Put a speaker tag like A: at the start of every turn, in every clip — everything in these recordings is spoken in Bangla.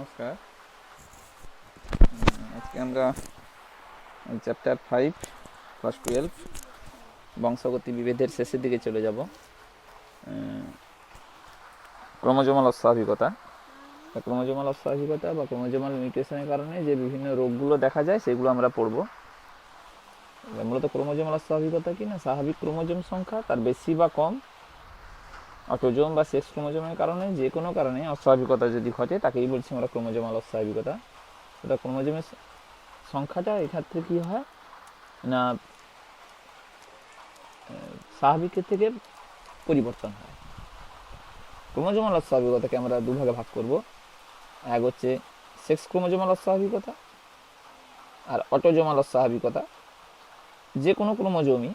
A: নমস্কার। আজকে আমরা চ্যাপ্টার 5 ক্লাস 12 বংশগতি বিভেদের শেষের দিকে চলে যাব। ক্রোমোজোমাল অস্বাভাবিকতা বা ক্রোমোজোমাল মিউটেশনের কারণে যে বিভিন্ন রোগগুলো দেখা যায় সেগুলো আমরা পড়ব। মূলত ক্রোমোজোমাল অস্বাভাবিকতা কি না, স্বাভাবিক ক্রোমোজোম সংখ্যা তার বেশি বা কম অটোজোম বা সেক্স ক্রোমোজোমের কারণে যে কোনো কারণে অস্বাভাবিকতা যদি ঘটে তাকেই বলছি আমরা ক্রোমোজোমাল অস্বাভাবিকতা। এটা ক্রোমোজোমের সংখ্যাটা এক্ষেত্রে কী হয় না, স্বাভাবিকের থেকে পরিবর্তন হয়। ক্রোমোজোমাল অস্বাভাবিকতাকে আমরা দুভাগে ভাগ করব। এক হচ্ছে সেক্স ক্রোমোজোমাল অস্বাভাবিকতা আর অটোজোমাল অস্বাভাবিকতা। যে কোনো ক্রোমোজোমই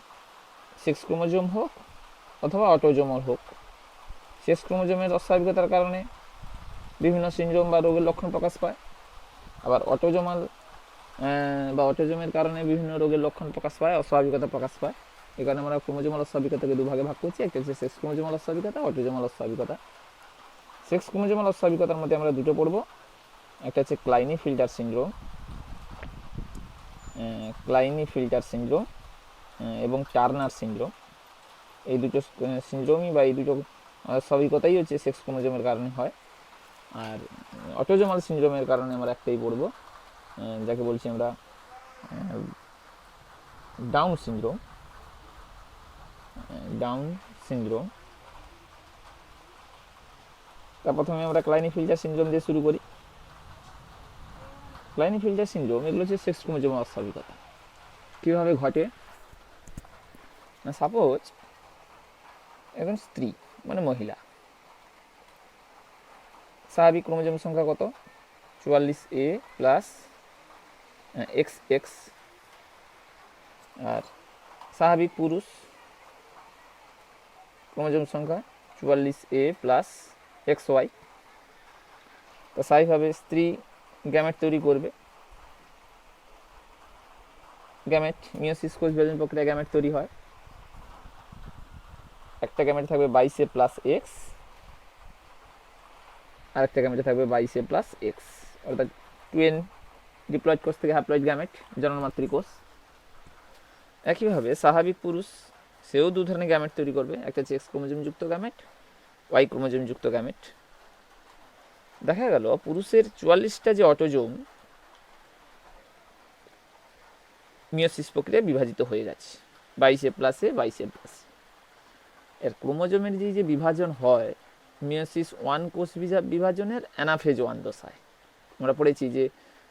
A: সেক্স ক্রোমোজোম হোক অথবা অটোজোমাল হোক, সেক্স ক্রোমোজোমের অস্বাভাবিকতার কারণে বিভিন্ন সিনড্রোম বা রোগের লক্ষণ প্রকাশ পায়, আবার অটোজোমের কারণে বিভিন্ন রোগের লক্ষণ প্রকাশ পায়, অস্বাভাবিকতা প্রকাশ পায়। এই কারণে আমরা ক্রোমোজোমাল অস্বাভাবিকতাকে দুভাগে ভাগ করছি। একটা হচ্ছে সেক্স ক্রোমোজোমাল অস্বাভাবিকতা, অটোজোমাল অস্বাভাবিকতা। সেক্স ক্রোমোজোমাল অস্বাভাবিকতার মধ্যে আমরা দুটো পড়ব। একটা হচ্ছে ক্লাইনি-ফিল্টার সিনড্রোম এবং টার্নার সিনড্রোম। এই দুটো সিনড্রোমই বা এই দুটো অস্বাভাবিকতাই হচ্ছে সেক্স ক্রোমোজোমের কারণে হয়। আর অটোজোমাল সিনড্রোমের কারণে আমরা একটাই পড়ব, যাকে বলছি আমরা ডাউন সিনড্রোম। তা প্রথমে আমরা ক্লাইনি-ফিল্টার সিনড্রোম দিয়ে শুরু করি। ক্লাইনি-ফিল্টার সিনড্রোম এগুলো হচ্ছে সেক্স ক্রোমোজোমের অস্বাভাবিকতা। কীভাবে ঘটে না, সাপোজ একজন স্ত্রী মানে মহিলা, স্বাভাবিক ক্রোমোজোম সংখ্যা কত, 44A প্লাস XX। আর স্বাভাবিক পুরুষ ক্রোমোজোম সংখ্যা 44A প্লাস XY। তা স্বাভাবিকভাবে স্ত্রী গ্যামেট তৈরি করবে। গ্যামেট মিওসিস কোষ বিভাজন প্রক্রিয়া গ্যামেট তৈরি হয়। একটা গ্যামেটে থাকবে 22A প্লাস X, আর একটা গ্যামেটে থাকবে 22A প্লাস X, অর্থাৎ টুয়েন ডিপ্লয়েড কোষ থেকে হ্যাপ্লয়েড গ্যামেট, জননমাতৃ কোষ। একইভাবে স্বাভাবিক পুরুষ সেও দু ধরনের গ্যামেট তৈরি করবে, একটা হচ্ছে এক্স ক্রোমোজোম যুক্ত গ্যামেট, ওয়াই ক্রোমোজোম যুক্ত গ্যামেট। দেখা গেল পুরুষের 44টা যে অটোজোম মিওসিস প্রক্রিয়ায় বিভাজিত হয়ে গেছে 22A প্লাসে 22A প্লাস। এর ক্রোমোজোমের যে বিভাজন হয় মিওসিস 1 কোষ বিভাজনের অ্যানাফেজ 1 দশায়। আমরা পড়েছি যে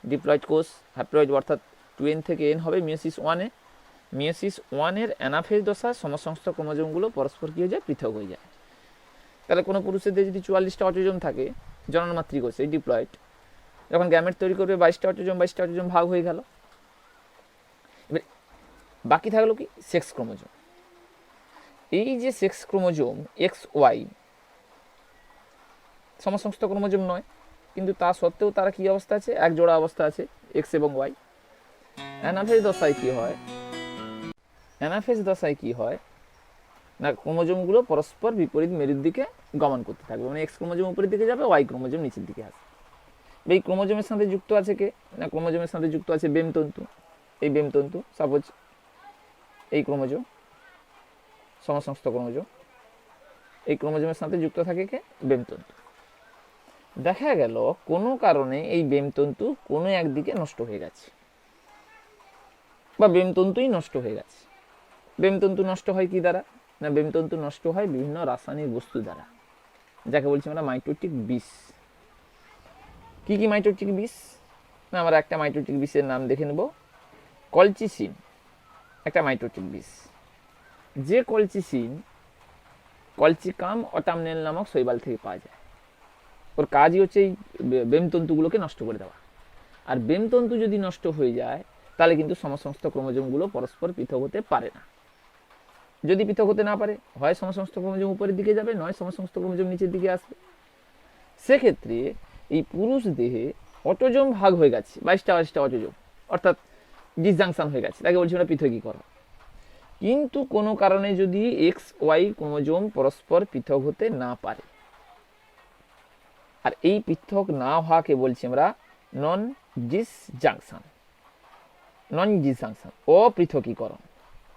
A: ডিপ্লয়েড কোষ হ্যাপ্লয়েড অর্থাৎ 2N থেকে N হবে মিওসিস 1-এ। মিওসিস 1-এর অ্যানাফেজ দশায় সমস্ত ক্রোমোজোমগুলো পরস্পর কী হয়ে যায়, পৃথক হয়ে যায়। তাহলে কোনো পুরুষের যদি 44টা অটোজোম থাকে জননমাতৃ কোষে ডিপ্লয়েড, যখন গ্যামেট তৈরি করবে 22টা অটোজোম ভাগ হয়ে গেল। এবার বাকি থাকলো কি, সেক্স ক্রোমোজোম। এই যে সেক্স ক্রোমোজোম XY সমস্ত ক্রোমোজোম নয়, কিন্তু তা সত্ত্বেও তারা কি অবস্থা আছে, এক জোড়া অবস্থা আছে, X এবং Y। অ্যানাফেজ দশায় কি হয় না, ক্রোমোজোমগুলো পরস্পর বিপরীত মেরুর দিকে গমন করতে থাকবে। মানে এক্স ক্রোমোজোম উপরের দিকে যাবে, ওয়াই ক্রোমোজোম নিচের দিকে আসবে। এই ক্রোমোজোমের সাথে যুক্ত আছে কে না, ক্রোমোজোমের সাথে যুক্ত আছে বেমতন্তু। এই বেমতন্তু সাপোজ এই ক্রোমোজোম, সমস্ত ক্রোমোজোম, এই ক্রোমোজোমের সাথে যুক্ত থাকে কে, বেমতন্তু। দেখা গেল কোনো কারণে এই বেমতন্তু কোনো একদিকে নষ্ট হয়ে গেছে বা বেমতন্তুই নষ্ট হয়ে গেছে। বেমতন্তু নষ্ট হয় কি দ্বারা না, বেমতন্তু নষ্ট হয় বিভিন্ন রাসায়নিক বস্তু দ্বারা, যাকে বলছি আমরা মাইটোটিক বিষ। কি কি মাইটোটিক বিষ না, আমরা একটা মাইটোটিক বিষের নাম দেখে নেব, কলচিসিন একটা মাইটোটিক বিষ। যে কলচিসিন কলচিকাম অটামনেল নামক শৈবাল থেকে পাওয়া যায়। ওর কাজই হচ্ছে এই বেমতন্তুগুলোকে নষ্ট করে দেওয়া। আর বেমতন্তু যদি নষ্ট হয়ে যায় তাহলে কিন্তু সমস্ত ক্রোমোজোমগুলো পরস্পর পৃথক হতে পারে না। যদি পৃথক হতে না পারে, হয় সমস্ত ক্রোমোজোম উপরের দিকে যাবে, নয় সমস্ত ক্রোমোজোম নিচের দিকে আসবে। সেক্ষেত্রে এই পুরুষ দেহে অটোজোম ভাগ হয়ে গেছে 22টা অটোজোম, অর্থাৎ ডিসজাংশন হয়ে গেছে, তাকে বলছি আমরা পৃথকীকরণ। কিন্তু কোনো কারণে যদি XY ক্রোমোজোম পরস্পর পৃথক হতে না পারে, আর এই পৃথক না হওয়াকে বলছি আমরা নন ডিসজাংশন। নন ডিসজাংশন, অপৃথকীকরণ।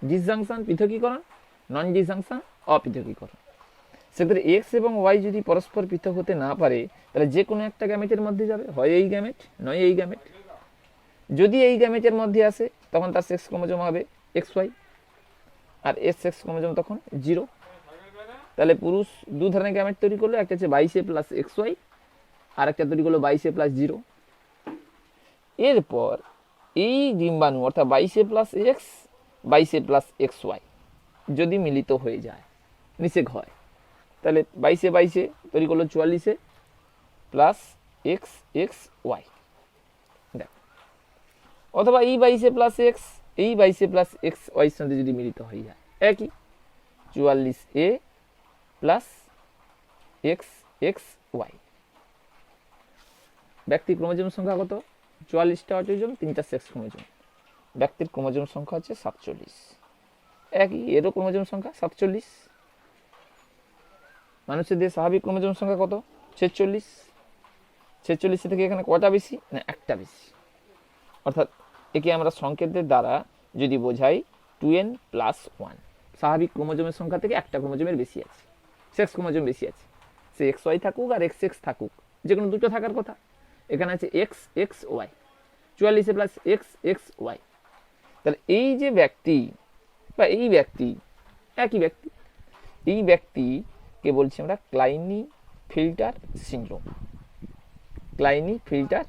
A: ডিসজাংশন পৃথকীকরণ, নন ডিসজাংশন অপৃথকীকরণ। সেক্ষেত্রে এক্স এবং ওয়াই যদি পরস্পর পৃথক হতে না পারে তাহলে যে কোনো একটা গ্যামেটের মধ্যে যাবে, হয় এই গ্যামেট নয় এই গ্যামেট। যদি এই গ্যামেটের মধ্যে আসে তখন তার সেক্স ক্রোমোজোম হবে এক্স ওয়াই, আর এর সেক্স ক্রোমোজোম তখন 0। তাহলে পুরুষ দু ধরনের গ্যামেট তৈরি করলো, একটা হচ্ছে 22A প্লাস এক্স ওয়াই, আর একটা তৈরি করলো 22A প্লাস 0। এরপর এই ডিম্বাণু অর্থাৎ 22A plus X 22A plus X Y যদি মিলিত হয়ে যায়, নিষেক হয়, তাহলে 22A তৈরি করলো 44A plus X X Y. দেখ, অথবা এই 22A প্লাস এক্স এই 22A প্লাস এক্স ওয়াই সাথে যদি মিলিত হয়ে যায়, একই 44A plus X X Y. ব্যক্তির ক্রোমোজোম সংখ্যা কত? 44টা অটোজোম, 3টা সেক্স ক্রোমোজোম। ব্যক্তির ক্রোমোজোম সংখ্যা হচ্ছে 47। একই, এরও ক্রোমোজোম সংখ্যা 47। মানুষের দেহে স্বাভাবিক ক্রোমোজোম সংখ্যা কত? 46। 46 থেকে এখানে কটা বেশি? না, একটা বেশি। অর্থাৎ একে আমরা সংকেতের দ্বারা যদি বোঝাই 2n প্লাস 1, স্বাভাবিক ক্রোমোজোমের সংখ্যা থেকে একটা ক্রোমোজোমের বেশি আছে, সেক্স ক্রোমোজোম বেশি আছে। সে এক্স ওয়াই থাকুক আর এক্স এক্স থাকুক, যে কোনো দুটো থাকার কথা। এখানে আছে X X Y, 44 plus X X Y. তাহলে এই যে ব্যক্তি বা এই ব্যক্তি একই ব্যক্তি, এই ব্যক্তিকে বলছি আমরা ক্লাইনি-ফিল্টার সিনড্রোম। ক্লাইনি-ফিল্টার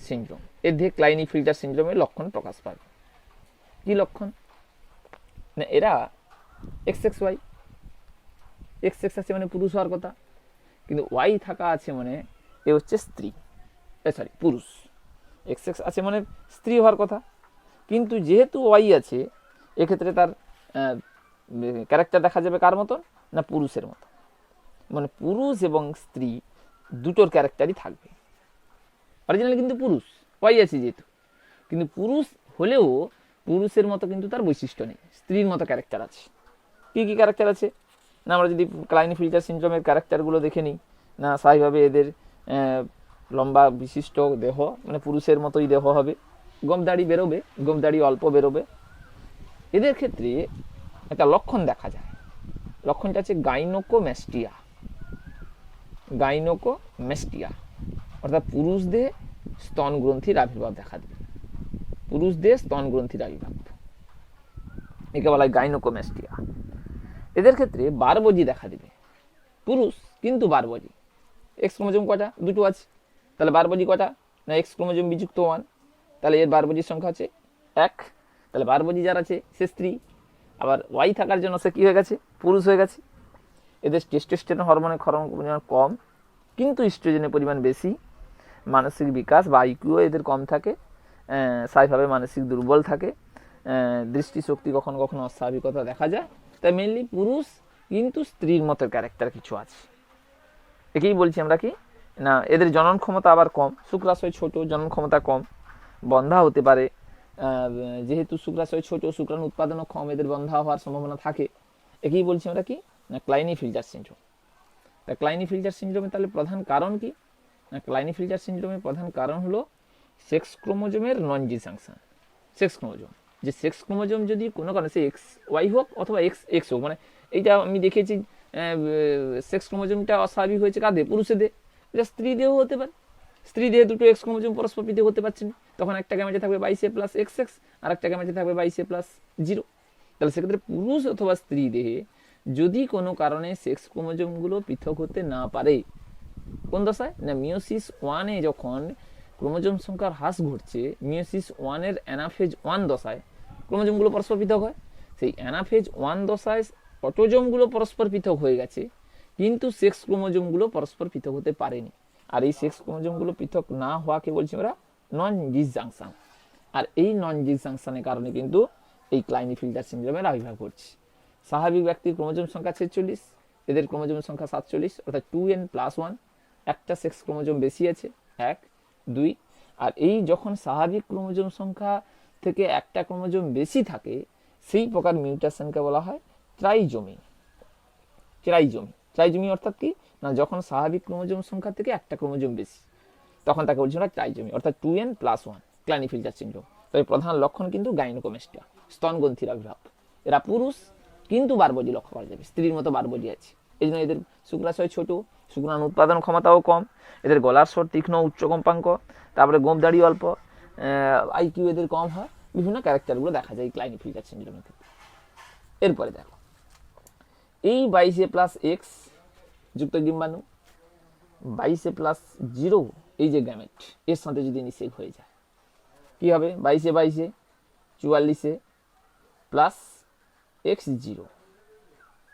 A: সিনড্রোম, এর দিয়ে ক্লাইনি-ফিল্টার সিনড্রোমের লক্ষণ প্রকাশ পাবে। কি লক্ষণ? না, এরা X X Y, X X আছে মানে পুরুষ হওয়ার কথা, কিন্তু ওয়াই থাকা আছে মানে এ হচ্ছে স্ত্রী, সরি পুরুষ। এক্স এক্স আছে মানে স্ত্রী হওয়ার কথা, কিন্তু যেহেতু ওয়াই আছে এক্ষেত্রে তার ক্যারেক্টার দেখা যাবে কার মতন? না, পুরুষের মতো। মানে পুরুষ এবং স্ত্রী দুটোর ক্যারেক্টারই থাকবে। অরিজিনালি কিন্তু পুরুষ, ওয়াই আছে যেহেতু, কিন্তু পুরুষ হলেও পুরুষের মতো কিন্তু তার বৈশিষ্ট্য নেই, স্ত্রীর মতো ক্যারেক্টার আছে। কী কী ক্যারেক্টার আছে? না, আমরা যদি ক্লাইনি-ফিল্টার সিনড্রোমের ক্যারেক্টারগুলো দেখে নিই, না স্বাভাবিকভাবে এদের লম্বা বিশিষ্ট দেহ, মানে পুরুষের মতোই দেহ হবে, গোঁফদাড়ি বেরোবে, গোঁফদাড়ি অল্প বেরোবে। এদের ক্ষেত্রে একটা লক্ষণ দেখা যায়, লক্ষণটা হচ্ছে গাইনোকোম্যাস্টিয়া। গাইনোকোম্যাস্টিয়া অর্থাৎ পুরুষদের স্তন গ্রন্থির আবির্ভাব দেখা দেবে, পুরুষদের স্তন গ্রন্থির আবির্ভাব, একে বলা হয় গাইনোকোম্যাস্টিয়া। এদের ক্ষেত্রে বারবজি দেখা দেবে, পুরুষ কিন্তু বারবজি। এক্স ক্রোমোজোম কটা? দুটো আছে, তাহলে বারবজি কটা? না, এক্স ক্রোমোজোম বিযুক্ত 1, তাহলে এর বারবজির সংখ্যা হচ্ছে 1। তাহলে বারবজি যার আছে সে স্ত্রী, আবার ওয়াই থাকার জন্য সে কী হয়ে গেছে? পুরুষ হয়ে গেছে। এদের টেস্টোস্টেরন হরমোনের পরিমাণ কম, কিন্তু ইস্ট্রোজেনের পরিমাণ বেশি। মানসিক বিকাশ বা আইকিউ এদের কম থাকে, স্বাভাবিকভাবে মানসিক দুর্বল থাকে, দৃষ্টিশক্তি কখনো কখনো অস্বাভাবিকতা দেখা যায়। তাই মেনলি পুরুষ, কিন্তু স্ত্রীর মতো ক্যারেক্টার কিছু আছে। একেই বলছি আমরা কি না, এদের জনন ক্ষমতা আবার কম, শুক্রাশয় ছোট, জনন ক্ষমতা কম, বন্ধা হতে পারে। যেহেতু শুক্রাশয় ছোট, শুক্রাণু উৎপাদনও কম, এদের বন্ধা হওয়ার সম্ভাবনা থাকে। একেই বলছি আমরা কি না, ক্লাইনি-ফিল্টার সিনড্রোম। তা ক্লাইনি-ফিল্টার সিনড্রোমের তাহলে প্রধান কারণ কি? না, ক্লাইনি-ফিল্টার সিনড্রোমের প্রধান কারণ হলো সেক্স ক্রোমোজোমের নন ডিসজাংশন। সেক্স ক্রোমোজোম, যে সেক্স ক্রোমোজোম যদি কোনো কারণে সে এক্স ওয়াই হোক অথবা এক্স এক্স হোক, মানে এইটা আমি দেখেছি সেক্স ক্রোমোজোমটা অস্বাভাবিক হয়েছে কাদের? পুরুষেদের। এটা স্ত্রী দেহ হতে পারে, স্ত্রী দেহে দুটো এক্স ক্রোমোজোম পরস্পর পৃথক হতে পারছে না, তখন একটা গ্যামেটে থাকবে 22A প্লাস এক্স এক্স, আর একটা গ্যামেটে থাকবে 22A প্লাস 0। তাহলে সেক্ষেত্রে পুরুষ অথবা স্ত্রী দেহে যদি কোনো কারণে সেক্স ক্রোমোজোমগুলো পৃথক হতে না পারে, কোন দশায়? না, মিওসিস 1-এ যখন ক্রোমোজোম সংখ্যার হ্রাস ঘটছে, মিওসিস 1-এর অ্যানাফেজ 1 দশায় ক্রোমোজোমগুলো পরস্পর পৃথক হয়। সেই অ্যানাফেজ 1 দশায় অটোজোমগুলো পরস্পর পৃথক হয়ে গেছে, কিন্তু সেক্স ক্রোমোজোমগুলো পরস্পর পৃথক হতে পারেনি। আর এই সেক্স ক্রোমোজোমগুলো পৃথক না হওয়াকে বলছি আমরা নন ডিসজাংশন। আর এই নন ডিসজাংশনের কারণে কিন্তু এই ক্লাইনি-ফিল্টার সিনড্রোমের আবির্ভাব ঘটছে। স্বাভাবিক ব্যক্তির ক্রোমোজোম সংখ্যা 46, এদের ক্রোমোজোম সংখ্যা 47, অর্থাৎ 2n প্লাস 1, একটা সেক্স ক্রোমোজোম বেশি আছে, 1 2। আর এই যখন স্বাভাবিক ক্রোমোজোম সংখ্যা থেকে একটা ক্রোমোজোম বেশি থাকে, সেই প্রকার মিউটেশনকে বলা হয় ট্রাইজোমি। ট্রাইজোমি, ট্রাইজমি অর্থাৎ কি না, যখন স্বাভাবিক ক্রোমোজোম সংখ্যা থেকে একটা ক্রোমোজোম বেশি তখন তাকে বলছি আমরা ট্রাইজমি, অর্থাৎ 2n+1 ক্লাইনিফিল্টার সিনড্রোম। তবে প্রধান লক্ষণ কিন্তু গাইনোকোমেস্টিয়া, স্তনগ্রন্থির আবির্ভাব। এরা পুরুষ কিন্তু বারবজি লক্ষ্য করা যাবে, স্ত্রীর মতো বারবজি আছে। এই জন্য এদের শুক্রাশয় ছোট, শুক্রাণু উৎপাদন ক্ষমতাও কম, এদের গলার স্বর তীক্ষ্ণ, উচ্চ কম্পাঙ্ক, তারপরে গোঁফদাড়ি অল্প, আইকিউ এদের কম হয়, বিভিন্ন ক্যারেক্টারগুলো দেখা যায় এই ক্লাইনিফিল্টার সিনড্রোমের ক্ষেত্রে। এরপরে দেখো এই 22A+X যুক্ত ডিম্বাণু 22A+0 এই যে গ্যামেট এর সাথে যদি নিষেক হয়ে যায় কি হবে, 22A 44A plus X0,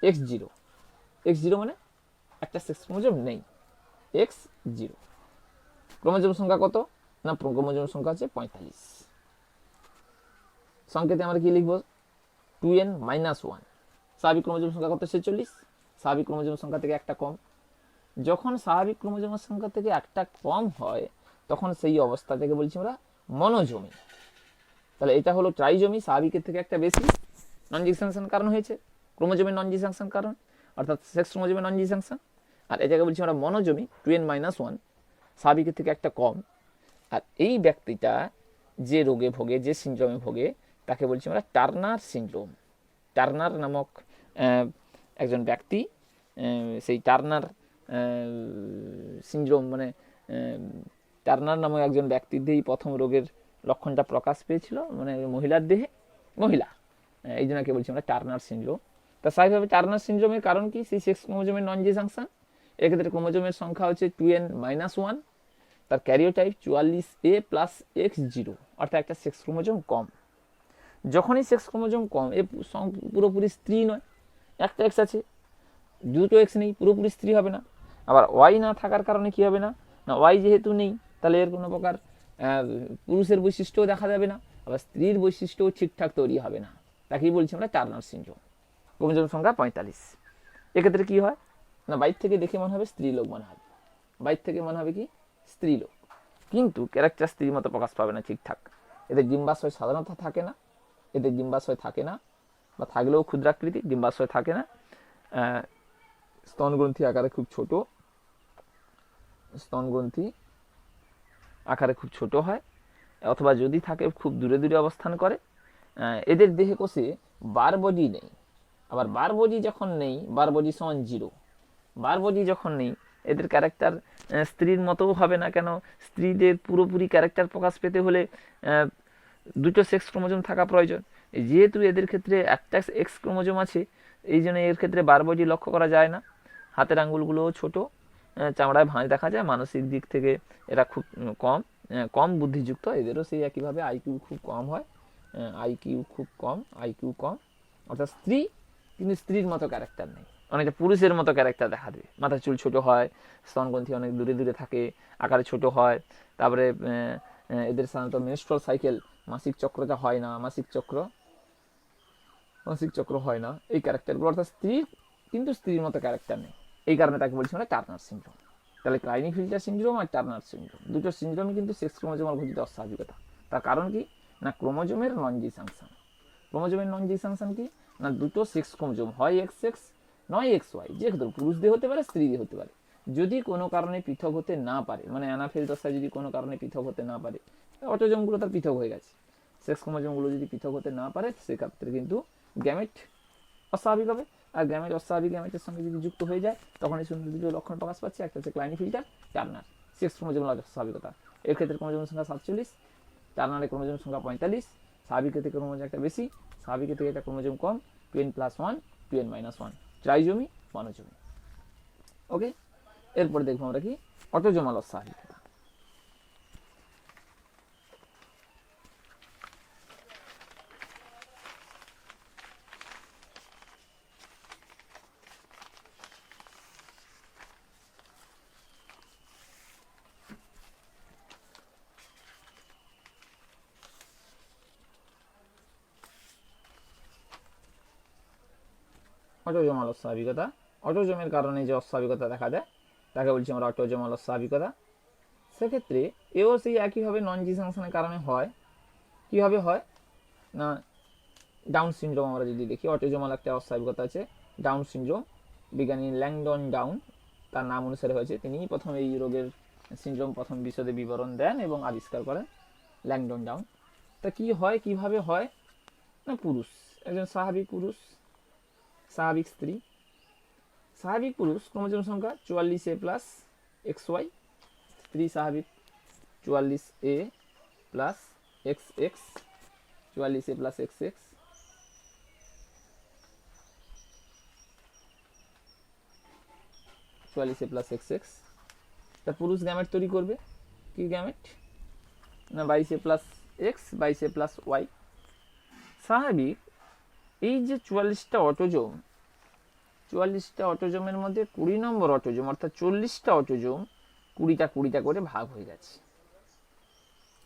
A: X0 মানে একটা সেক্স ক্রোমোজোম নেই, X0। ক্রোমোজোম সংখ্যা কত না, ক্রোমোজোম সংখ্যা আছে 45। সংকেতে আমরা কি লিখবো, 2n-1। স্বাভাবিক ক্রোমোজোম সংখ্যা কত, 46। স্বাভাবিক ক্রোমোজোম সংখ্যা থেকে একটা কম। যখন স্বাভাবিক ক্রোমোজোমের সংখ্যা থেকে একটা কম হয় তখন সেই অবস্থা থেকে বলছি আমরা মনোজমি। তাহলে এটা হলো ট্রাইজমি, স্বাভাবিকের থেকে একটা বেশি, নন ডিসজাংশন কারণ হয়েছে, ক্রোমোজোমের নন ডিসজাংশন কারণ, অর্থাৎ সেক্স ক্রোমোজোমের নন ডিসজাংশন। আর এটাকে বলছি আমরা মনোজমি, 2n-1, স্বাভাবিকের থেকে একটা কম। আর এই ব্যক্তিটা যে রোগে ভোগে, যে সিনড্রোমে ভোগে তাকে বলছি আমরা টার্নার সিনড্রোম। টার্নার নামক একজন ব্যক্তি, সেই টার্নার সিনড্রোম মানে টার্নার নামক একজন ব্যক্তির দেহেই প্রথম রোগের লক্ষণটা প্রকাশ পেয়েছিল, মানে মহিলার দেহে, মহিলা, এই জন্য বলছি আমরা টার্নার সিনড্রোম। তা স্বাভাবিকভাবে টার্নার সিনড্রোমের কারণ কি, সেই সেক্স ক্রোমোজোমের নন ডিসজাংশন। এক্ষেত্রে ক্রোমোজোমের সংখ্যা হচ্ছে 2n-1, তার ক্যারিওটাইপ 44A+X0, অর্থাৎ একটা সেক্স ক্রোমোজোম কম। যখনই সেক্স ক্রোমোজোম কম, এ পুরোপুরি স্ত্রী নয়, একটা এক্স আছে, দুটো এক্স নেই, পুরোপুরি স্ত্রী হবে না। আবার ওয়াই না থাকার কারণে কি হবে না, না ওয়াই যেহেতু নেই তাহলে এর কোনো প্রকার পুরুষের বৈশিষ্ট্যও দেখা যাবে না, আবার স্ত্রীর বৈশিষ্ট্যও ঠিকঠাক তৈরি হবে না। তাকেই বলছি আমরা টার্নার সিনড্রোম। ক্রোমোজোম সংখ্যা 45। এক্ষেত্রে কি হয় না, বাইর থেকে দেখে মনে হবে স্ত্রী লোক মনে হবে, বাইর থেকে মনে হবে কি স্ত্রী লোক, কিন্তু ক্যারেক্টার স্ত্রীর মতো প্রকাশ পাবে না ঠিকঠাক। এদের ডিম্বাশয় সাধারণত থাকে না, এদের ডিম্বাশয় থাকে না, বা থাকলেও ক্ষুদ্রাকৃতি, ডিম্বাশয় থাকে না। স্তনগ্রন্থি আকারে খুব ছোট, স্তনগ্রন্থি আকারে খুব ছোট হয়, অথবা যদি থাকে খুব দূরে দূরে অবস্থান করে। এদের দেহে কোষে বারবজি নেই। আবার বারবজি যখন নেই, বারবজি সমান 0, বারবজি যখন নেই এদের ক্যারেক্টার স্ত্রীর মতোও হবে না। কেন, স্ত্রীদের পুরোপুরি ক্যারেক্টার প্রকাশ পেতে হলে দুটো সেক্স ক্রোমোজোম থাকা প্রয়োজন। যেহেতু এদের ক্ষেত্রে একটা এক্স ক্রোমোজোম আছে, এই জন্য এর ক্ষেত্রে বারবজি লক্ষ্য করা যায় না। হাতের আঙ্গুলগুলোও ছোট, চামড়ায় ভাঁজ দেখা যায়, মানসিক দিক থেকে এরা খুব কম বুদ্ধিযুক্ত। এদেরও সেই একইভাবে আইকিউ খুব কম হয়, আইকিউ খুব কম, আইকিউ কম, অর্থাৎ স্ত্রী কিন্তু স্ত্রীর মতো ক্যারেক্টার নেই, অনেকটা পুরুষের মতো ক্যারেক্টার দেখা দেবে। মাথার চুল ছোট হয়, স্তনগ্রন্থি অনেক দূরে দূরে থাকে, আকারে ছোট হয়। তারপরে এদের সাধারণত মেনস্ট্রুয়াল সাইকেল, মাসিক চক্রটা হয় না, মাসিক চক্র হয় না, এই ক্যারেক্টারগুলো, অর্থাৎ স্ত্রীর কিন্তু স্ত্রীর মতো ক্যারেক্টার নেই। এই কারণে তাকে বলছি আমরা টার্নার সিনড্রোম। তাহলে ক্লাইনিফিল্টার সিনড্রোম আর টার্নার সিনড্রোম দুটো সিনড্রোমই কিন্তু সেক্স ক্রোমোজোমাল ঘটিত অস্বাভাবিকতা। তার কারণ কি না, ক্রোমোজোমের নন ডিসাংশন। ক্রোমোজোমের নন ডিসাংশন কি না, দুটো সেক্স ক্রোমোজোম হয় এক্স এক্স নয় এক্স ওয়াই, যে পুরুষ দিয়ে হতে পারে, স্ত্রী দিয়ে হতে পারে, যদি কোনো কারণে পৃথক হতে না পারে, মানে অ্যানাফেজ দশায় যদি কোনো কারণে পৃথক হতে না পারে, অটোজোমগুলো তার পৃথক হয়ে গেছে, সেক্স ক্রোমোজোমগুলো যদি পৃথক হতে না পারে সেক্ষেত্রে কিন্তু গ্যামেট অস্বাভাবিক হবে। আর গ্যামেট অস্বাভাবিক গ্যামেটের সঙ্গে যদি যুক্ত হয়ে যায় তখন এই সুন্দর দুটো লক্ষণ প্রকাশ পাচ্ছে, একটা হচ্ছে ক্লাইনিফিল্টার, টার্নার। সেক্স ক্রোমোজোম অস্বাভাবিকতা, এর ক্ষেত্রে ক্রোমোজোমের সংখ্যা 47, টার্নারের ক্রোমোজোম সংখ্যা 45, স্বাভাবিকের থেকে ক্রোমোজোম একটা বেশি, স্বাভাবিকের থেকে একটা ক্রোমোজোম কম, 2n+1, 2n-1, ট্রাইজমি, মনোজমি। ওকে, এরপরে দেখবো আমরা কি অটোজোমাল অস্বাভাবিকতা। অটোজোমাল অস্বাভাবিকতা, অটোজোমের কারণে যে অস্বাভাবিকতা দেখা দেয় তাকে বলছি আমরা অটোজোমাল অস্বাভাবিকতা। সেক্ষেত্রে এও সেই একইভাবে নন ডিসাংশনের কারণে হয়। কীভাবে হয় না, ডাউন সিনড্রোম আমরা যদি দেখি, অটোজোমাল একটা অস্বাভাবিকতা আছে ডাউন সিনড্রোম। বিজ্ঞানী ল্যাংডন ডাউন, তার নাম অনুসারে হয়েছে, তিনিই প্রথম এই রোগের সিনড্রোম প্রথম বিশদে বিবরণ দেন এবং আবিষ্কার করেন, ল্যাংডন ডাউন। তা কি হয়, কিভাবে হয় না, পুরুষ, একজন স্বাভাবিক পুরুষ, স্বাভাবিক স্ত্রী, স্বাভাবিক পুরুষ ক্রোমোজোম সংখ্যা 44A প্লাস XY, স্ত্রী স্বাভাবিক 44A plus XX, 44A plus XX, তা পুরুষ গ্যামেট তৈরি করবে, কি গ্যামেট না 22A plus X, 22A plus Y। স্বাভাবিক এই যে 44টা অটোজোম, 44টা অটোজোমের মধ্যে 20 নম্বর অটোজোম অর্থাৎ 40টা অটোজোম 20টা করে ভাগ হয়ে গেছে,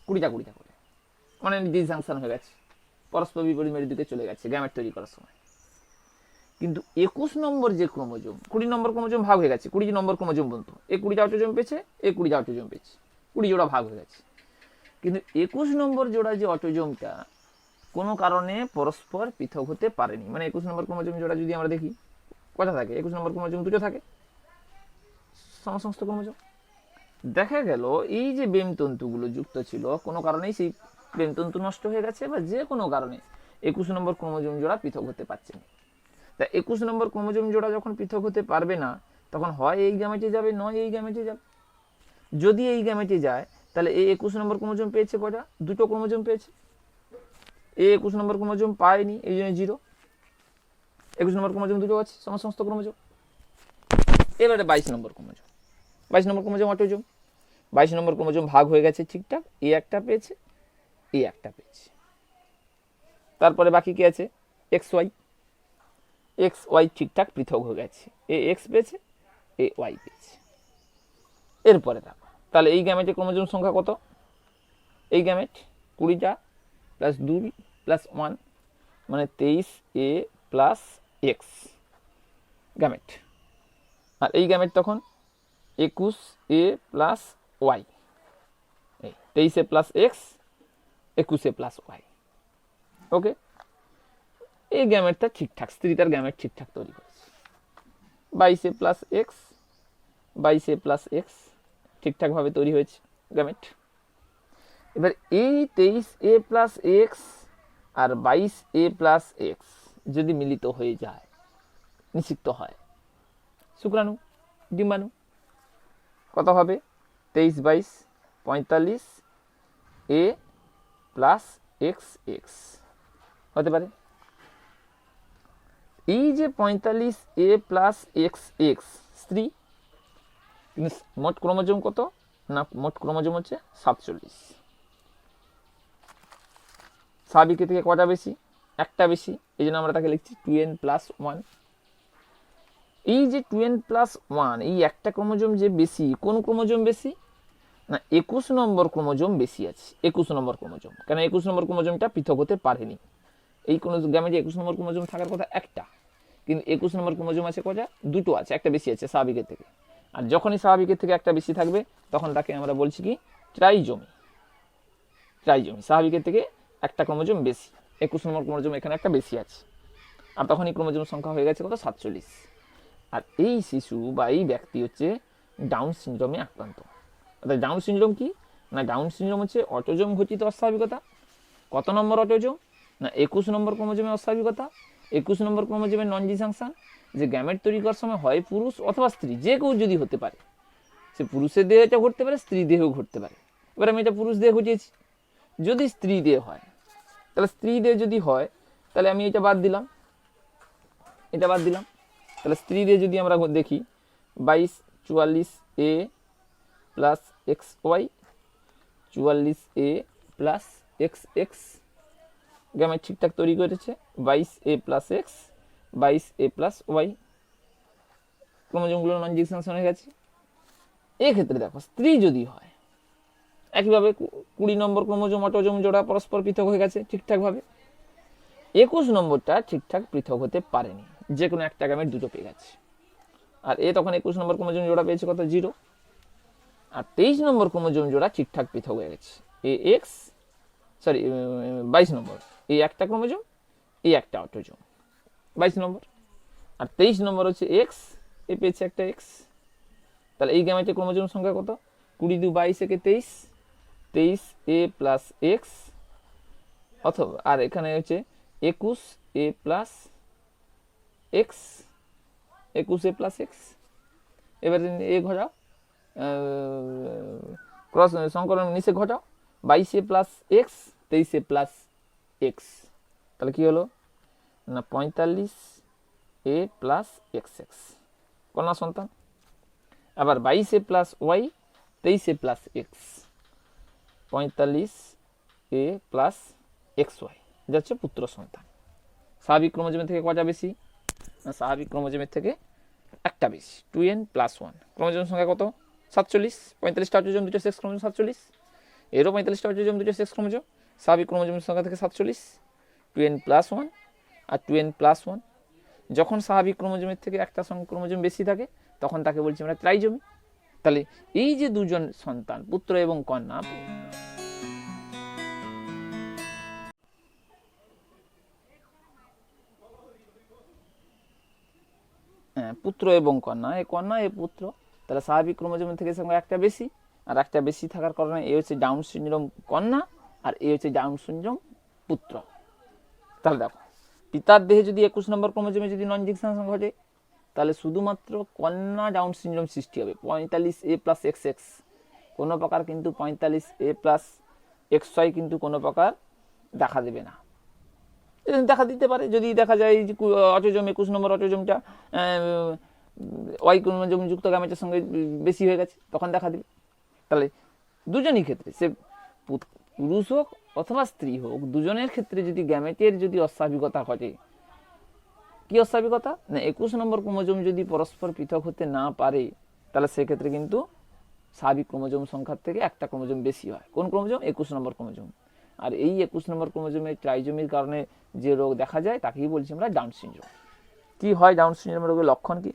A: 20টা করে, মানে ডিসজাংশন হয়ে গেছে, পরস্পর বিপরীত মেরুর দিকে চলে গেছে গ্যামেট তৈরি করার সময়। কিন্তু 21 নম্বর যে ক্রোমোজোম, 20 নম্বর ক্রোমোজোম ভাগ হয়ে গেছে, 20 নম্বর ক্রোমোজোম বন্ধু, এই 20টা অটোজোম পেয়েছে, এই 20টা অটোজোম পেয়েছে, 20 জোড়া ভাগ হয়ে গেছে। কিন্তু 21 নম্বর জোড়া যে অটোজোমটা কোনো কারণে পরস্পর পৃথক হতে পারেনি, মানে 21 নম্বর ক্রোমোজোম জোড়া যদি আমরা দেখি কটা থাকে, 21 নম্বর ক্রোমোজোম দুটো থাকে, সমসমস্ত ক্রোমোজোম। দেখা গেল এই যে বেমতন্তুগুলো যুক্ত ছিল কোনো কারণেই সেই বেমতন্তু নষ্ট হয়ে গেছে, বা যে কোনো কারণে 21 নম্বর ক্রোমোজোম জোড়া পৃথক হতে পারছে না। তা 21 নম্বর ক্রোমোজোম জোড়া যখন পৃথক হতে পারবে না, তখন হয় এই গ্যামেটে যাবে, নয় এই গ্যামেটে যাবে। যদি এই গ্যামেটে যায় তাহলে এই 21 নম্বর ক্রোমোজোম পেয়েছে কটা, দুটো ক্রোমোজোম পেয়েছে, এই 21 নম্বর ক্রোমোজোম পায়নি, এই জন্য 0। 21 নম্বর ক্রোমোজোম দুটো আছে, সমস্ত ক্রোমোজোম। এবারে 22 নম্বর ক্রোমোজোম, 22 নম্বর ক্রোমোজোম অটোজোম, 22 নম্বর ক্রোমোজোম ভাগ হয়ে গেছে ঠিকঠাক, এই একটা পেয়েছে, এই একটা পেয়েছে। তারপরে বাকি কি আছে, XY, XY ঠিকঠাক পৃথক হয়ে গেছে, এ X পেয়েছে, এ Y পেয়েছে। এরপরে দেখো তাহলে এই গ্যামেটের ক্রোমোজোম সংখ্যা কত, এই গ্যামেট 20টা প্লাস 2 প্লাস 1 মানে 23A প্লাস X গ্যামেট, আর এই গ্যামেট তখন 21A প্লাস Y, এই 23A plus X, 21A plus Y। ওকে, এই গ্যামেটটা ঠিকঠাক, স্ত্রী তার গ্যামেট ঠিকঠাক তৈরি করেছে, 22A plus X, 22A plus X ঠিকঠাকভাবে তৈরি হয়েছে গ্যামেট। এবার এই 23A প্লাস X আর 22A প্লাস X যদি মিলিত হয়ে যায়, নিষিক্ত হয়, শুক্রাণু, ডিম্বাণু, কত হবে 23, 22, 45A প্লাস XX হতে পারে। এই যে 45A প্লাস XX স্ত্রী, কিন্তু মোট ক্রোমোজোম কত না, মোট ক্রোমোজোম হচ্ছে 47। স্বাভাবিকের থেকে কটা বেশি, একটা বেশি, এই জন্য আমরা তাকে লিখছি 2n প্লাস 1। এই যে 2n প্লাস 1, এই একটা ক্রোমোজোম যে বেশি, কোন ক্রোমোজোম বেশি না 21 নম্বর ক্রোমোজোম বেশি আছে, 21 নম্বর ক্রোমোজোম, কেন 21 নম্বর ক্রোমোজোমটা পৃথক হতে পারেনি। এই কোন গ্যামেটে 21 নম্বর ক্রোমোজোম থাকার কথা একটা, কিন্তু 21 নম্বর ক্রোমোজোম আছে কটা, দুটো আছে, একটা বেশি আছে স্বাভাবিকের থেকে। আর যখনই স্বাভাবিকের থেকে একটা বেশি থাকবে তখন তাকে আমরা বলছি কি ট্রাইজোমি, ট্রাইজোমি, স্বাভাবিকের থেকে একটা ক্রোমোজোম বেশি, 21 নম্বর ক্রোমোজোম এখানে একটা বেশি আছে, আর তখনই ক্রোমোজোম সংখ্যা হয়ে গেছে কত 47। আর এই শিশু বা এই ব্যক্তি হচ্ছে ডাউন সিনড্রোমে আক্রান্ত। অর্থাৎ ডাউন সিনড্রোম কি না, ডাউন সিনড্রোম হচ্ছে অটোজোম ঘটিত অস্বাভাবিকতা। কত নম্বর অটোজোম না 21 নম্বর ক্রোমোজোমের অস্বাভাবিকতা, 21 নম্বর ক্রোমোজোমের নন ডিজাংশন, যে গ্যামেট তৈরি করার সময় হয় পুরুষ অথবা স্ত্রী, যে কেউ যদি হতে পারে, সে পুরুষের দেহে এটা ঘটতে পারে, স্ত্রী দেহেও ঘটতে পারে। এবার আমি এটা পুরুষ দেহে ঘটিয়েছি, যদি স্ত্রী দেহে হয় তাহলে স্ত্রী দেহে যদি হয় তাহলে আমি এটা বাদ দিলাম, এটা বাদ দিলাম, তাহলে স্ত্রী দেহে যদি আমরা দেখি 22, 44A plus XY, 44A plus XX gamete ঠিকঠাক তৈরি করেছে, 22A plus X, 22A plus Y, ক্রোমোজোমগুলো নন ডিজাংশন হয়ে গেছে। এক্ষেত্রে দেখো স্ত্রী যদি হয় একইভাবে 20 নম্বর ক্রোমোজোম অটোজোম জোড়া পরস্পর পৃথক হয়ে গেছে ঠিকঠাকভাবে, 21 নম্বরটা ঠিকঠাক পৃথক হতে পারেনি, যে কোনো একটা গ্যামেট দুটো পেয়ে গেছে। আর এ তখন 21 নম্বর ক্রোমোজোম জোড়া পেয়েছে কত 0, আর 23 নম্বর ক্রোমোজোম জোড়া ঠিকঠাক পৃথক হয়ে গেছে, এক্স সরি 22 নম্বর, এই একটা ক্রোমোজোম, এই একটা অটোজোম 22 নম্বর, আর 23 নম্বর হচ্ছে এক্স, এ পেয়েছে একটা এক্স। তাহলে এই গ্যামেটের ক্রোমোজোম সংখ্যা কত? 20 2 22 একে 23, 23 এ প্লাস এক্স, অথবা আর এখানে হচ্ছে 21 এ প্লাস এক্স, 21 এ প্লাস এক্স। এবারে এ ঘটাও, ক্রস সংকলন নিচে ঘটাও, 22 এ প্লাস এক্স, 23 এ প্লাস এক্স, তাহলে কি হলো না 45 এ প্লাস এক্স এক্স কন্যা সন্তান। আবার 22 এ প্লাস ওয়াই, 23 এ প্লাস এক্স, 45 এ প্লাস এক্স ওয়াই যাচ্ছে পুত্র সন্তান। স্বাভাবিক ক্রোমোজোমের থেকে কয়টা বেশি? না স্বাভাবিক ক্রোমোজোমের থেকে একটা বেশি, 2n+1। ক্রোমোজোম সংখ্যা কত? 47। 45টা অটোজোম, দুটো সেক্স ক্রোমোজোম 47, এরও 45টা অটোজোম, দুটো সেক্স ক্রোমোজোম। স্বাভাবিক ক্রোমোজোমের সংখ্যা থেকে 47, 2n+1 আর 2n+1। যখন স্বাভাবিক ক্রোমোজোমের থেকে একটা ক্রোমোজোম বেশি থাকে তখন তাকে বলছি আমরা ট্রাইজমি। তাহলে এই যে দুজন সন্তান পুত্র এবং কন্যা, পুত্র এবং কন্যা, এ কন্যা এ পুত্র, তাহলে স্বাভাবিক ক্রোমোজোমের থেকে সংখ্যা একটা বেশি, আর একটা বেশি থাকার কারণে এ হচ্ছে ডাউন সিনড্রোম কন্যা আর এ হচ্ছে ডাউন সিনড্রোম পুত্র। তাহলে দেখো পিতার দেহে যদি 21 নম্বর ক্রোমোজোমে যদি নন জিংশন ঘটে তাহলে শুধুমাত্র কন্যা ডাউন সিনড্রোম সৃষ্টি হবে, 45 এ প্লাস এক্স এক্স, কোনো প্রকার কিন্তু 45 এ প্লাস এক্স ওয়াই কিন্তু কোনো প্রকার দেখা দেবে না। দেখা দিতে পারে যদি দেখা যায় যে অটোজোম 21 নম্বর অটোজোমটা ওয়াই ক্রোমোজোম যুক্ত গ্যামেটের সঙ্গে বেশি হয়ে গেছে, তখন দেখা দিবে। তাহলে দুজনই ক্ষেত্রে, সে পুরুষ হোক অথবা স্ত্রী হোক, দুজনের ক্ষেত্রে যদি গ্যামেটের যদি অস্বাভাবিকতা ঘটে, কি অস্বাভাবিকতা না 21 নম্বর ক্রোমোজোম যদি পরস্পর পৃথক হতে না পারে তাহলে সেক্ষেত্রে কিন্তু স্বাভাবিক ক্রোমোজোম সংখ্যার থেকে একটা ক্রোমোজোম বেশি হয়। কোন ক্রোমোজোম? 21 নম্বর ক্রোমোজোম। আর এই 21 নম্বর ক্রোমোজোমের ট্রাইজমির কারণে যে রোগ দেখা যায় তাকেই বলছি আমরা ডাউন সিনড্রোম। কি হয় ডাউন সিনড্রোম রোগের লক্ষণ কি?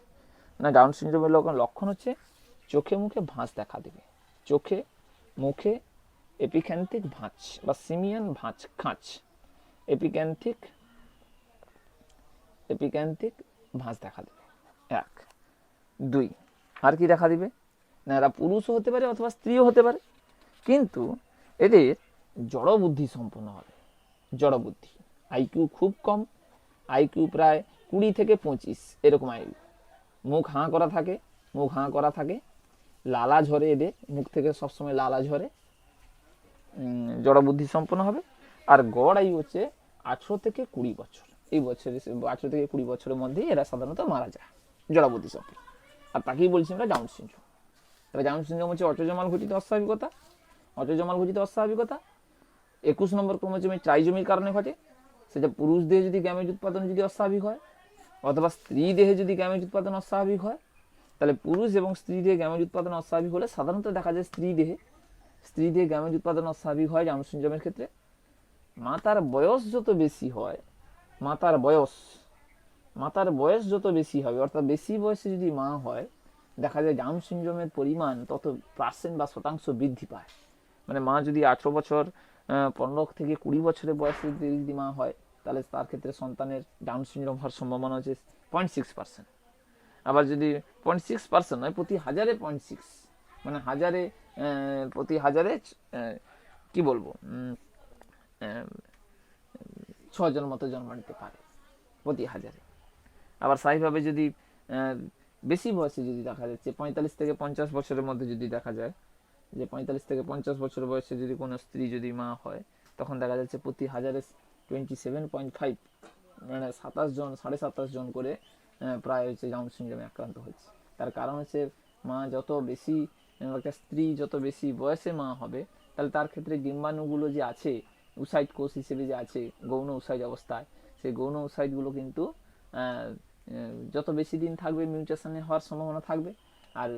A: না ডাউন সিনড্রোমের লক্ষণ হচ্ছে চোখে মুখে ভাঁজ দেখা দেবে, চোখে মুখে এপিক্যান্থিক ভাঁজ বা সিমিয়ান ভাঁজ খাঁচ, এপিক্যান্থিক ভাঁজ দেখা দেবে, 1 2। আর কি দেখা দিবে না এরা পুরুষও হতে পারে অথবা স্ত্রীও হতে পারে, কিন্তু এদের জড় বুদ্ধি সম্পন্ন হবে, জড় বুদ্ধি, আইকিউ খুব কম, আইকিউ প্রায় 20 থেকে 25 এরকম আইকিউ, মুখ হাঁ করা থাকে, লালা ঝরে, এদের মুখ থেকে সবসময় লালা ঝরে, জড় বুদ্ধি সম্পন্ন হবে। আর গড় আয়ু হচ্ছে 18 থেকে 20 বছর, এই বছরে 18 থেকে 20 বছরের মধ্যেই এরা সাধারণত মারা যায় জড় বুদ্ধি সম্পন্ন। আর তাকেই বলছি আমরা ডাউন সিনড্রোম। তবে ডাউন সিনড্রোম হচ্ছে অটোজোমাল ঘটিত অস্বাভাবিকতা, 21 নম্বর ক্রোমোজোমের ট্রাইজমির কারণে ঘটে, সেটা পুরুষ দেহে যদি গ্যামেট উৎপাদন যদি অস্বাভাবিক হয় অথবা স্ত্রী দেহে যদি গ্যামেট উৎপাদন অস্বাভাবিক হয়, তাহলে পুরুষ এবং স্ত্রী দেহে গ্যামেট উৎপাদন অস্বাভাবিক হলে সাধারণত দেখা যায় স্ত্রী দেহে গ্যামেট উৎপাদন অস্বাভাবিক হয় ডাউন সিনড্রোমের ক্ষেত্রে। মাতার বয়স যত বেশি হয়, মাতার বয়স যত বেশি হবে, অর্থাৎ বেশি বয়সে যদি মা হয় দেখা যায় ডাউন সিনড্রোমের পরিমাণ তত % বা শতাংশ বৃদ্ধি পায়। মানে মা যদি 18 বছর 15 থেকে 20 বছরের বয়সে যদি মা হয় তাহলে তার ক্ষেত্রে সন্তানের ডাউন সিনড্রোম হওয়ার সম্ভাবনা হচ্ছে 0.6%। আবার যদি 0.6% নয়, প্রতি 1000-এ 0.6, মানে প্রতি হাজারে কি বলবো 6 জন মতো জন্ম নিতে পারে প্রতি 1000-এ। আবার স্বাভাবিকভাবে যদি বেশি বয়সে যদি দেখা যাচ্ছে 45 থেকে 50 বছরের মধ্যে যদি দেখা যায় যে 45 থেকে 50 বছর বয়সে যদি কোনো স্ত্রী যদি মা হয় তখন দেখা যাচ্ছে প্রতি 1000-এ 27.5, মানে 27 জন করে প্রায় হচ্ছে ডাউন সিনড্রোমে আক্রান্ত হচ্ছে। তার কারণ হচ্ছে মা যত বেশি, একটা স্ত্রী যত বেশি বয়সে মা হবে তাহলে তার ক্ষেত্রে ডিম্বাণুগুলো যে আছে উসাইড কোষ হিসেবে যে আছে গৌণ উসাইড অবস্থায়, সেই গৌণ উসাইডগুলো কিন্তু যত বেশি দিন থাকবে মিউটেশনে হওয়ার সম্ভাবনা থাকবে। আর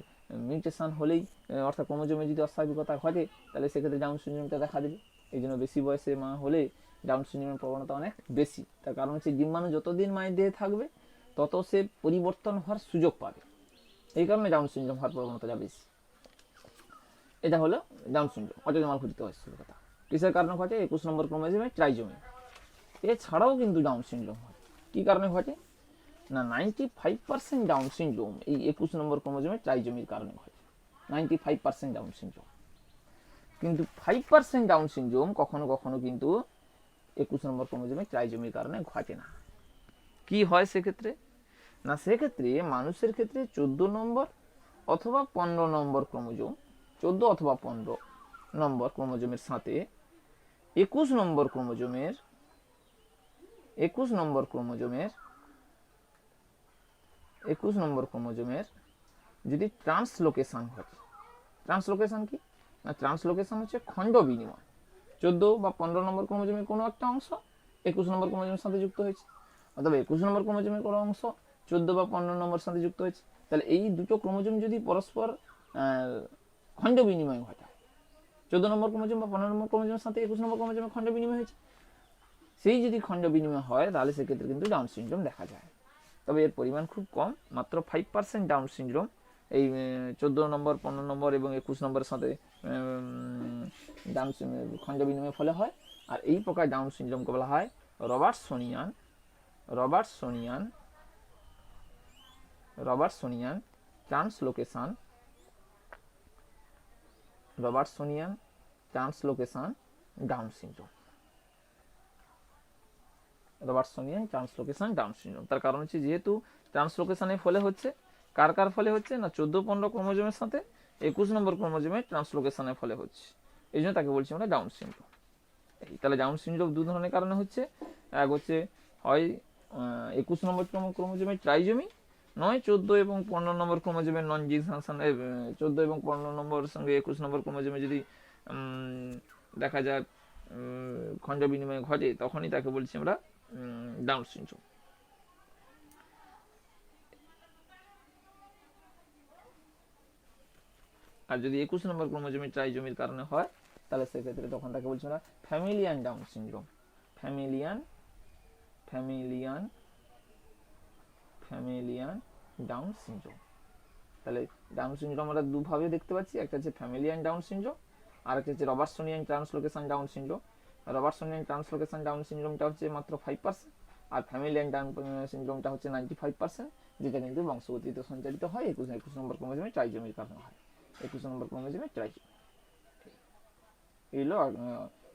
A: মিউটেশন হলেই অর্থাৎ ক্রোমোজোমে যদি অস্বাভাবিকতা ঘটে তাহলে সেক্ষেত্রে ডাউন সিনড্রোমটা দেখা দেবে। এই জন্য বেশি বয়সে মা হলে ডাউন সিনড্রোমের প্রবণতা অনেক বেশি। তার কারণ হচ্ছে ডিম্বাণু যতদিন মায়ের দেহে থাকবে তত সে পরিবর্তন হওয়ার সুযোগ পাবে, এই কারণে ডাউন সিনড্রোম হওয়ার প্রবণতাটা বেশি। এটা হলো ডাউন সিনড্রোম, অটোজোমাল ঘটিত অস্বাভাবিকতা। কিসের কারণে ঘটে? 21 নম্বর ক্রোমোজোমে ট্রাইজমি। এছাড়াও কিন্তু ডাউন সিনড্রোম হয়, কী কারণে ঘটে না 95% ডাউন সিনড্রোম এই 21 নম্বর ক্রোমোজোমের ট্রাইজমির কারণে ঘটে, 95% ডাউন সিনড্রোম। কিন্তু 5% ডাউন সিনড্রোম কখনো কখনো কিন্তু 21 নম্বর ক্রোমোজোমের ট্রাইজমির কারণে ঘটে না। কি হয় সেক্ষেত্রে? না সেক্ষেত্রে মানুষের ক্ষেত্রে 14 নম্বর অথবা 15 নম্বর ক্রোমোজোম, 14 অথবা 15 নম্বর ক্রোমোজোমের সাথে 21 নম্বর ক্রোমোজোমের 21 নম্বর ক্রোমোজোমের 21 নম্বর ক্রোমোজোমের যদি ট্রান্সলোকেশন ঘটে। ট্রান্সলোকেশন কি? না ট্রান্সলোকেশন হচ্ছে খণ্ড বিনিময়। 14 বা 15 নম্বর ক্রোমোজোমের কোনো একটা অংশ 21 নম্বর ক্রোমোজোমের সাথে যুক্ত হয়েছে, অথবা 21 নম্বর ক্রোমোজোমের কোনো অংশ 14 বা 15 নম্বর সাথে যুক্ত হয়েছে। তাহলে এই দুটো ক্রোমোজোম যদি পরস্পর খণ্ড বিনিময় ঘটায়, 14 নম্বর ক্রোমোজোম বা 15 নম্বর ক্রোমোজোমের সাথে 21 নম্বর ক্রোমোজোমের খণ্ড বিনিময় হয়েছে, সেই যদি খণ্ড বিনিময় হয় তাহলে সেক্ষেত্রে কিন্তু ডাউন সিনড্রোম দেখা যায়। তবে এর পরিমাণ খুব কম, মাত্র 5% ডাউন সিনড্রোম এই 14 নম্বর 15 নম্বর এবং 21 নম্বরের সাথে ডাউন খণ্ড বিনিময়ের ফলে হয়। আর এই প্রকার ডাউন সিনড্রোমকে বলা হয় Robertsonian translocation down syndrome. Robertsonian translocation down syndrome, তার কারণ হচ্ছে যেহেতু ট্রান্সলোকেশনের ফলে হচ্ছে, কার ফলে হচ্ছে না 14-15 ক্রোমোজোমের সাথে 21 নম্বর ক্রোমোজোমের ট্রান্সলোকেশনের ফলে হচ্ছে, এই জন্য তাকে বলছি আমরা ডাউন সিনড্রোম। তাহলে ডাউন সিনড্রোম দু ধরনের কারণে হচ্ছে, এক হচ্ছে হয় 21 নম্বর ক্রোমোজোমের ট্রাইজমি, নয় 14 এবং 15 নম্বর ক্রোমোজোমের নন জিনসানশন। 14 এবং 15 নম্বর সঙ্গে 21 নম্বর ক্রোমোজোমে যদি দেখা যাক খণ্ড বিনিময় ঘটে, তখনই তাকে বলছি আমরা ডাউন সিনড্রোম। আর যদি 21 নম্বর ক্রোমোজোমের ট্রাইজমির কারণে হয় তাহলে সেক্ষেত্রে তখন তাকে বলছি আমরা familial down syndrome. Familial down syndrome. তাহলে ডাউন সিনড্রোম আমরা দুভাবে দেখতে পাচ্ছি, একটা হচ্ছে ফ্যামিলিয়ান ডাউন সিনড্রোম, আর একটা হচ্ছে Robertsonian translocation down syndrome. Robertsonian translocation down সিনড্রোমটা হচ্ছে মাত্র 5%, আর ফ্যামিলিয়ান ডাউন সিনড্রোমটা হচ্ছে 95%, যেটা কিন্তু বংশগতিতে সঞ্চালিত হয় 21 নম্বর ক্রোমোজোমের ট্রাইজমির কারণে হয়। 21 নম্বর ক্রোমোজোমের ট্রাইজমি। এই হলো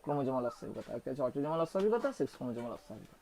A: ক্রোমোজোমাল অস্বাভাবিকতা। একটা হচ্ছে অটোজোমাল অস্বাভাবিকতা, সেক্স ক্রোমোজোমাল অস্বাভাবিকতা।